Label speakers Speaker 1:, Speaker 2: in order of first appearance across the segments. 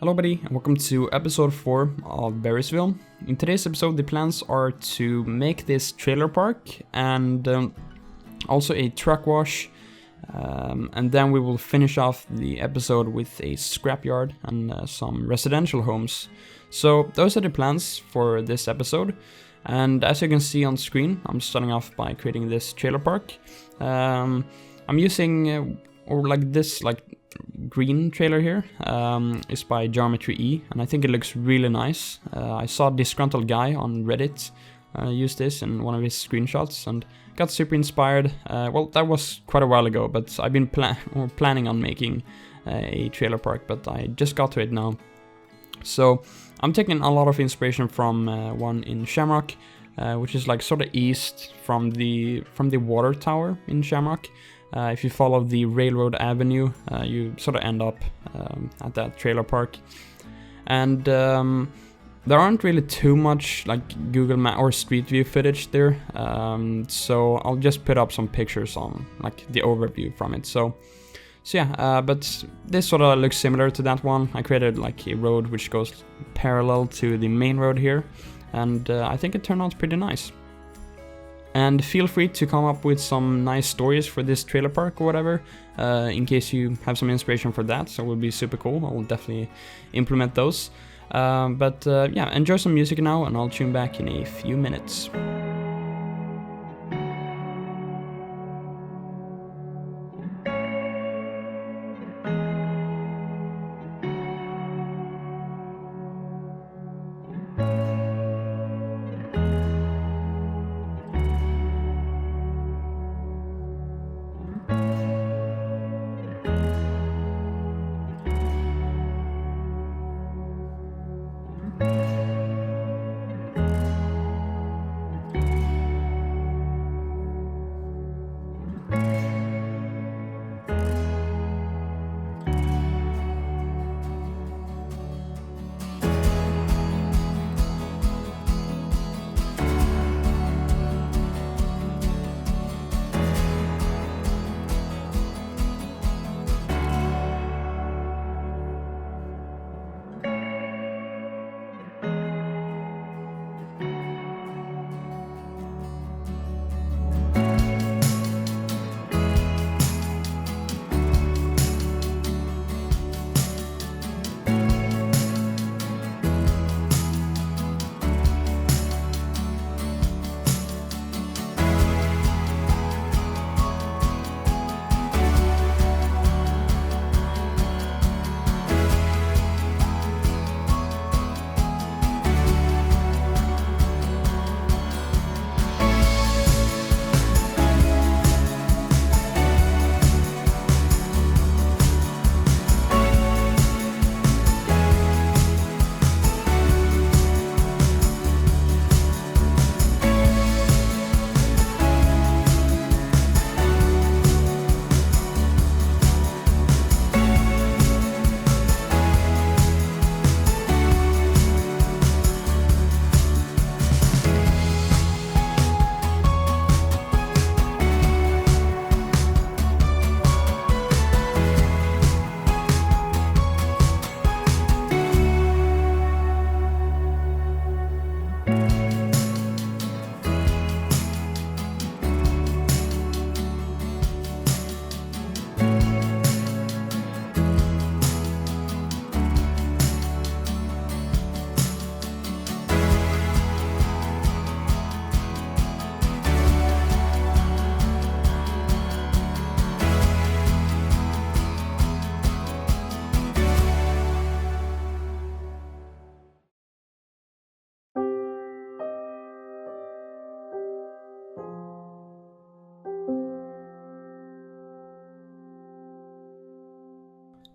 Speaker 1: Hello buddy, and welcome to episode 4 of Berrysville. In today's episode the plans are to make this trailer park and also a truck wash, and then we will finish off the episode with a scrapyard and some residential homes. So those are the plans for this episode, and as you can see on screen I'm starting off by creating this trailer park. I'm using this green trailer here is by Geometry E, and I think it looks really nice. I saw a disgruntled guy on Reddit use this in one of his screenshots and got super inspired. Well, that was quite a while ago, but I've been planning on making a trailer park, but I just got to it now. So I'm taking a lot of inspiration from one in Shamrock, which is like sort of east from the water tower in Shamrock. If you follow the railroad avenue, you sort of end up at that trailer park. And there aren't really too much like Google Map or Street View footage there, so I'll just put up some pictures on like the overview from it. So yeah, but this sort of looks similar to that one. I created like a road which goes parallel to the main road here, and I think it turned out pretty nice. And feel free to come up with some nice stories for this trailer park or whatever, in case you have some inspiration for that, so it would be super cool. I'll definitely implement those. Yeah, enjoy some music now and I'll tune back in a few minutes.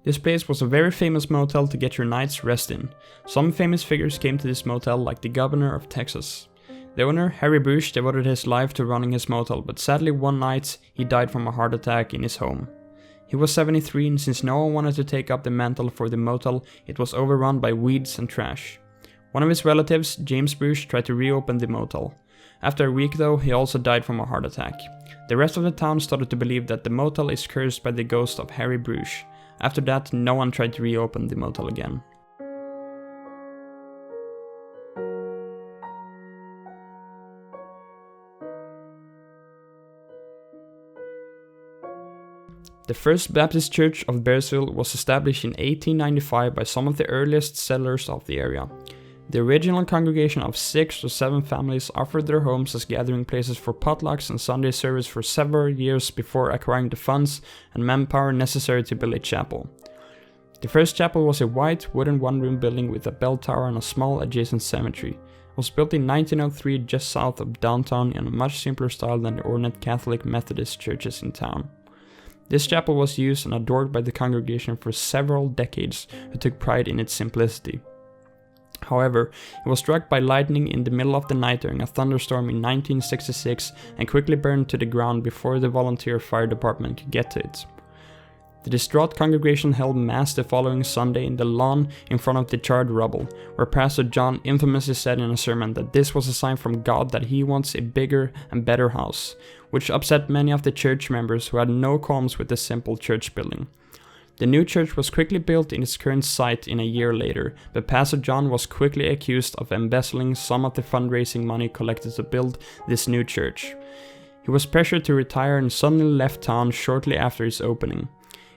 Speaker 1: This place was a very famous motel to get your night's rest in. Some famous figures came to this motel, like the governor of Texas. The owner, Harry Bush, devoted his life to running his motel, but sadly one night he died from a heart attack in his home. He was 73, and since no one wanted to take up the mantle for the motel, it was overrun by weeds and trash. One of his relatives, James Bush, tried to reopen the motel. After a week though, he also died from a heart attack. The rest of the town started to believe that the motel is cursed by the ghost of Harry Bush. After that, no one tried to reopen the motel again. The First Baptist Church of Berrysville was established in 1895 by some of the earliest settlers of the area. The original congregation of 6 or 7 families offered their homes as gathering places for potlucks and Sunday service for several years before acquiring the funds and manpower necessary to build a chapel. The first chapel was a white, wooden one-room building with a bell tower and a small adjacent cemetery. It was built in 1903 just south of downtown in a much simpler style than the ornate Catholic Methodist churches in town. This chapel was used and adored by the congregation for several decades, who took pride in its simplicity. However, it was struck by lightning in the middle of the night during a thunderstorm in 1966 and quickly burned to the ground before the volunteer fire department could get to it. The distraught congregation held mass the following Sunday in the lawn in front of the charred rubble, where Pastor John infamously said in a sermon that this was a sign from God that he wants a bigger and better house, which upset many of the church members who had no qualms with the simple church building. The new church was quickly built in its current site in a year later, but Pastor John was quickly accused of embezzling some of the fundraising money collected to build this new church. He was pressured to retire and suddenly left town shortly after its opening.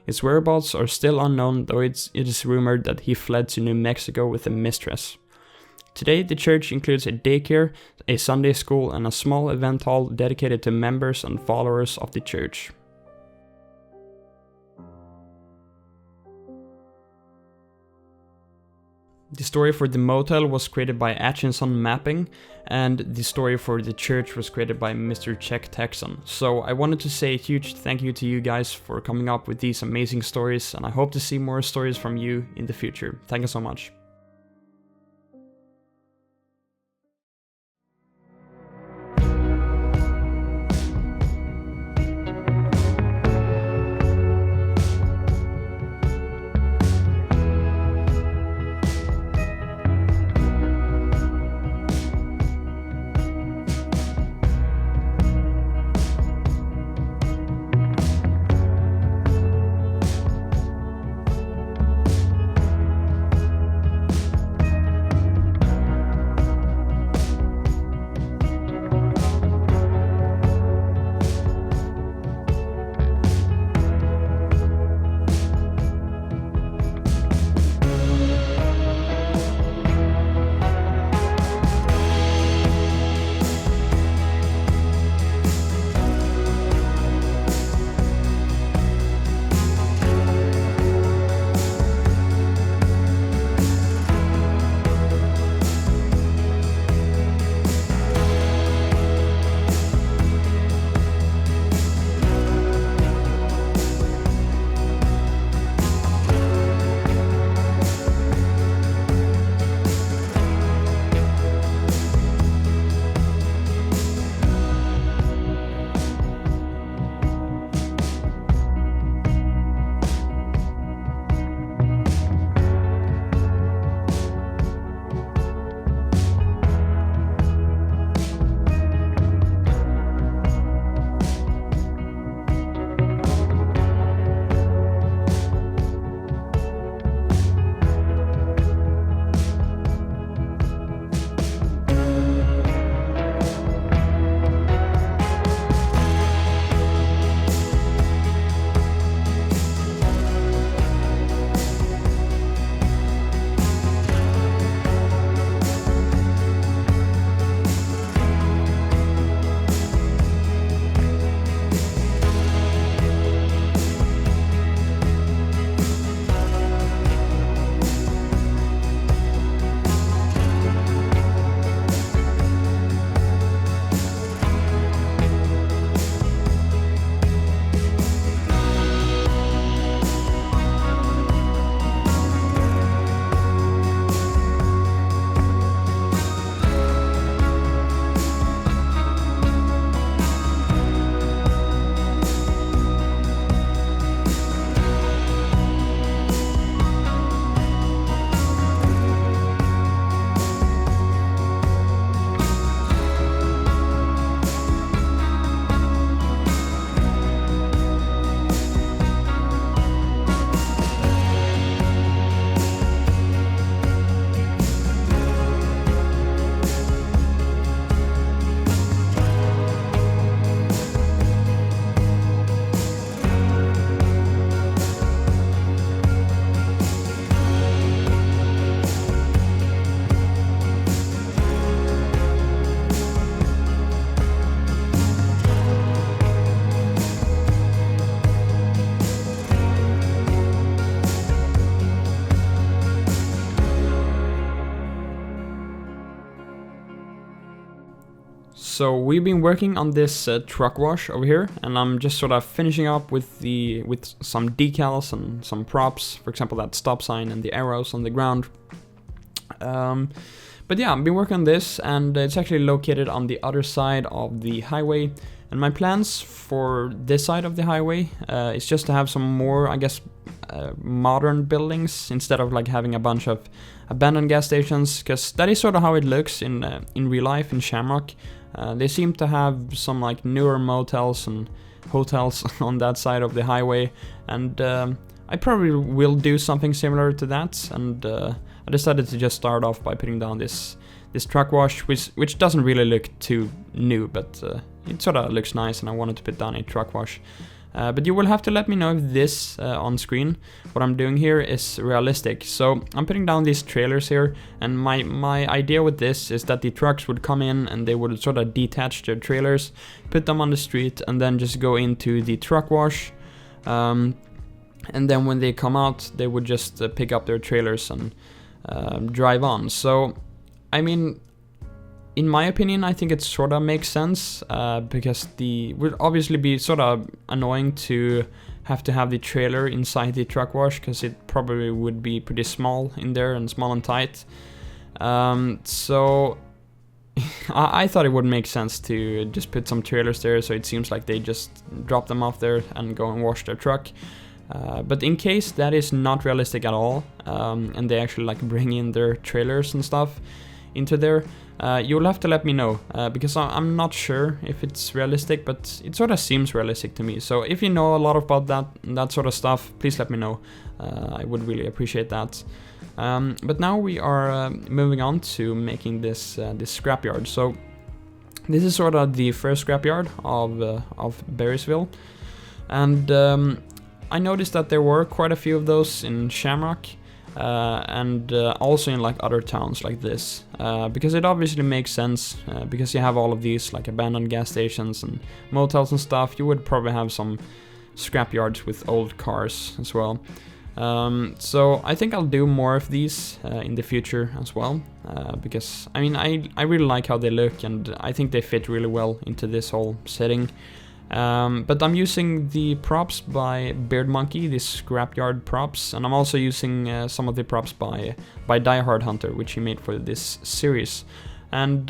Speaker 1: His whereabouts are still unknown, though it is rumored that he fled to New Mexico with a mistress. Today, the church includes a daycare, a Sunday school, and a small event hall dedicated to members and followers of the church. The story for the motel was created by Atchison Mapping, and the story for the church was created by Mr. Czech Texan. So I wanted to say a huge thank you to you guys for coming up with these amazing stories, and I hope to see more stories from you in the future. Thank you so much. so we've been working on this truck wash over here, and I'm just sort of finishing up with some decals and some props, for example that stop sign and the arrows on the ground. But yeah, I've been working on this, and it's actually located on the other side of the highway. And my plans for this side of the highway is just to have some more, I guess, modern buildings instead of like having a bunch of abandoned gas stations, because that is sort of how it looks in real life in Shamrock. They seem to have some like newer motels and hotels on that side of the highway, and I probably will do something similar to that. And I decided to just start off by putting down this truck wash, which doesn't really look too new, but it sort of looks nice, and I wanted to put down a truck wash. But you will have to let me know if this on screen, what I'm doing here, is realistic. So I'm putting down these trailers here, and my idea with this is that the trucks would come in and they would sort of detach their trailers, put them on the street, and then just go into the truck wash. And then when they come out, they would just pick up their trailers and drive on. So, I mean, in my opinion, I think it sort of makes sense, because it would obviously be sort of annoying to have the trailer inside the truck wash, because it probably would be pretty small in there and small and tight. So I thought it would make sense to just put some trailers there, so it seems like they just drop them off there and go and wash their truck. But in case that is not realistic at all, and they actually like bring in their trailers and stuff into there, you'll have to let me know, because I'm not sure if it's realistic, but it sort of seems realistic to me. So if you know a lot about that sort of stuff, please let me know. I would really appreciate that. But now we are moving on to making this scrapyard. So this is sort of the first scrapyard of Berrysville, and I noticed that there were quite a few of those in Shamrock, and also in like other towns like this, because it obviously makes sense, because you have all of these like abandoned gas stations and motels and stuff. You would probably have some scrapyards with old cars as well. So I think I'll do more of these in the future as well, because I mean I really like how they look, and I think they fit really well into this whole setting. But I'm using the props by Beard Monkey, the scrapyard props, and I'm also using some of the props by DieHardHunter, which he made for this series. And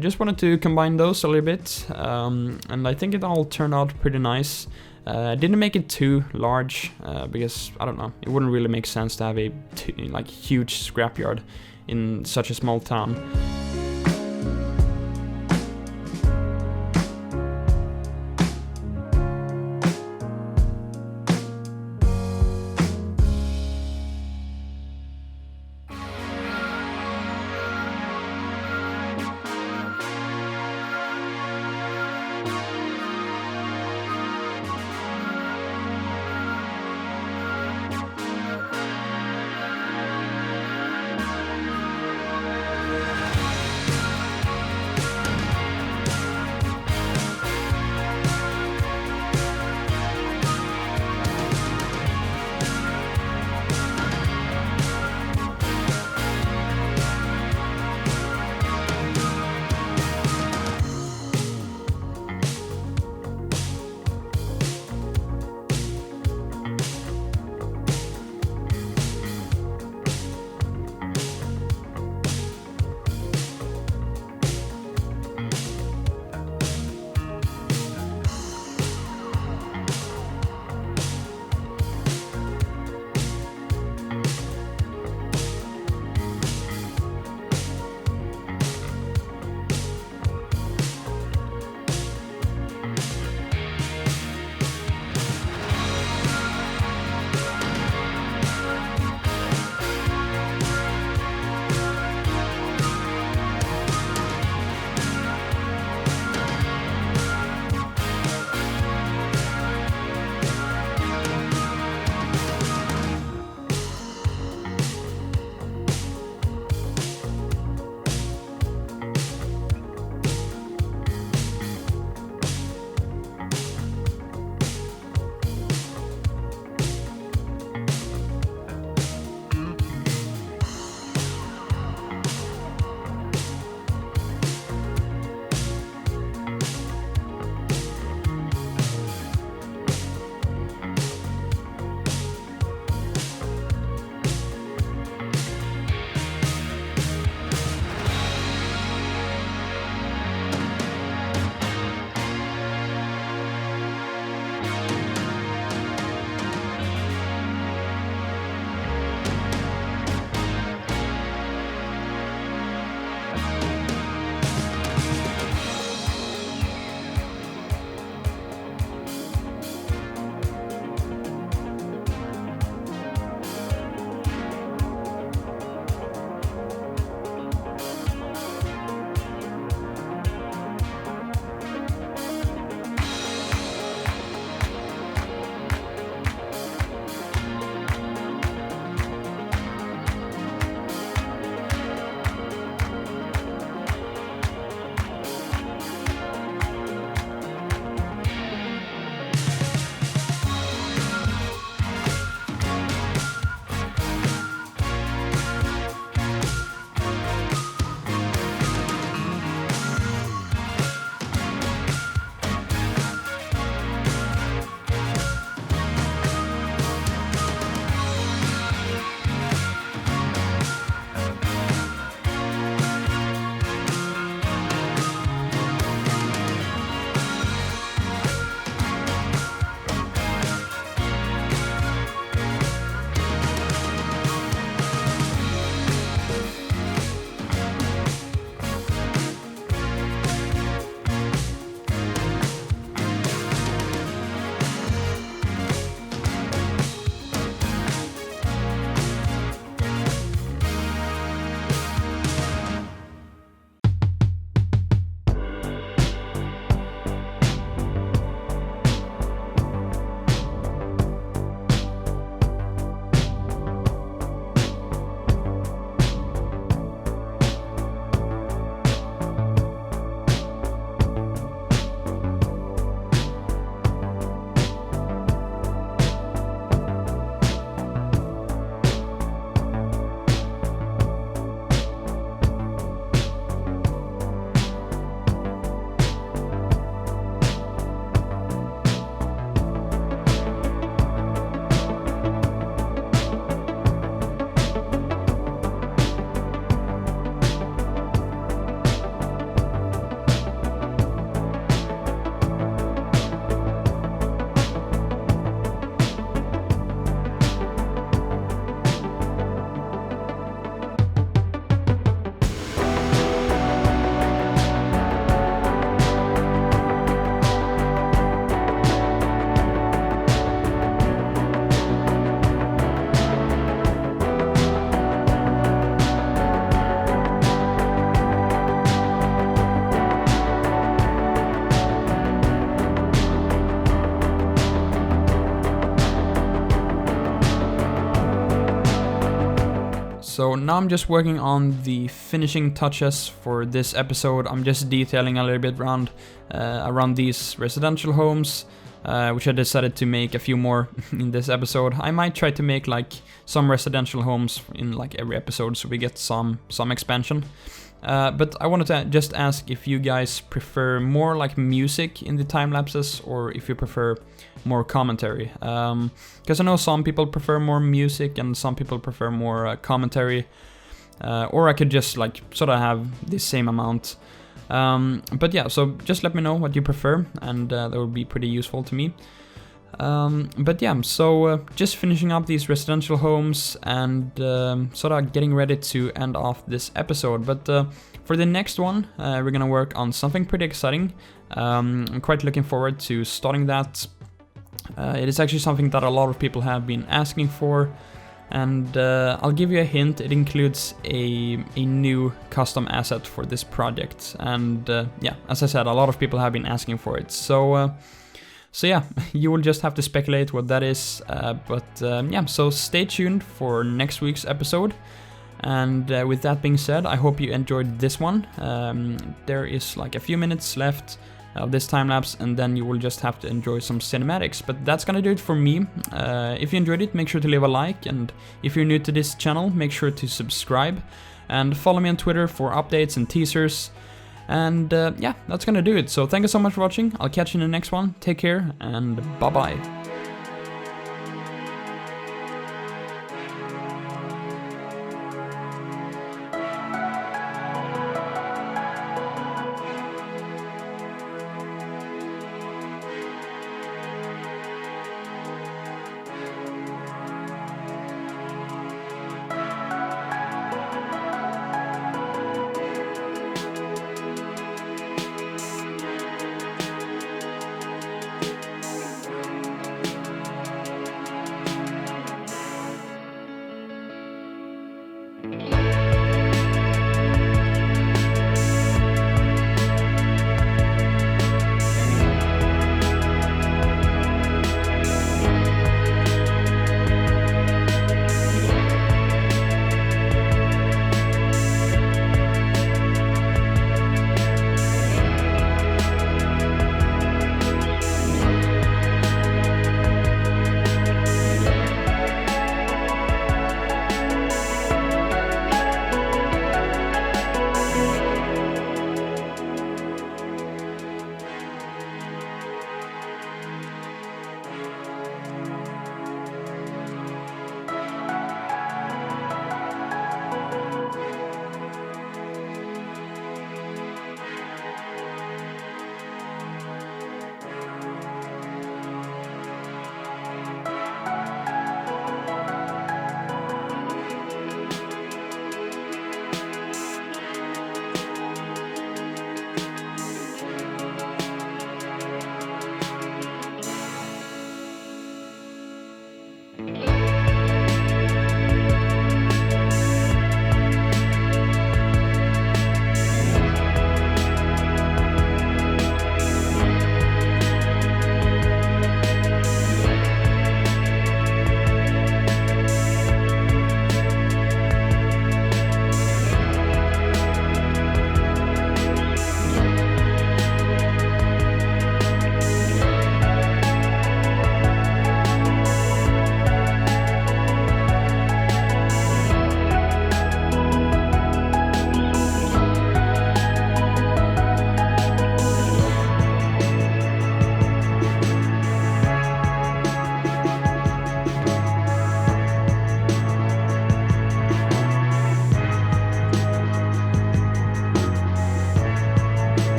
Speaker 1: just wanted to combine those a little bit, and I think it all turned out pretty nice. I didn't make it too large, because, I don't know, it wouldn't really make sense to have a huge scrapyard in such a small town. so now I'm just working on the finishing touches for this episode. I'm just detailing a little bit around these residential homes, which I decided to make a few more in this episode. I might try to make like some residential homes in like every episode so we get some expansion. But I wanted to just ask if you guys prefer more like music in the time lapses or if you prefer more commentary. Because I know some people prefer more music and some people prefer more commentary. Or I could just like sort of have the same amount. But yeah, so just let me know what you prefer, and that would be pretty useful to me. But yeah, so just finishing up these residential homes and sort of getting ready to end off this episode. But for the next one, we're gonna work on something pretty exciting. I'm quite looking forward to starting that. It is actually something that a lot of people have been asking for. And I'll give you a hint, it includes a new custom asset for this project. And yeah, as I said, a lot of people have been asking for it. So yeah, you will just have to speculate what that is. Yeah, so stay tuned for next week's episode. And with that being said, I hope you enjoyed this one. There is like a few minutes left of this time lapse, and then you will just have to enjoy some cinematics. But that's gonna do it for me. If you enjoyed it, make sure to leave a like, and if you're new to this channel, make sure to subscribe and follow me on Twitter for updates and teasers. And yeah, that's gonna do it. So thank you so much for watching. I'll catch you in the next one. Take care and bye bye.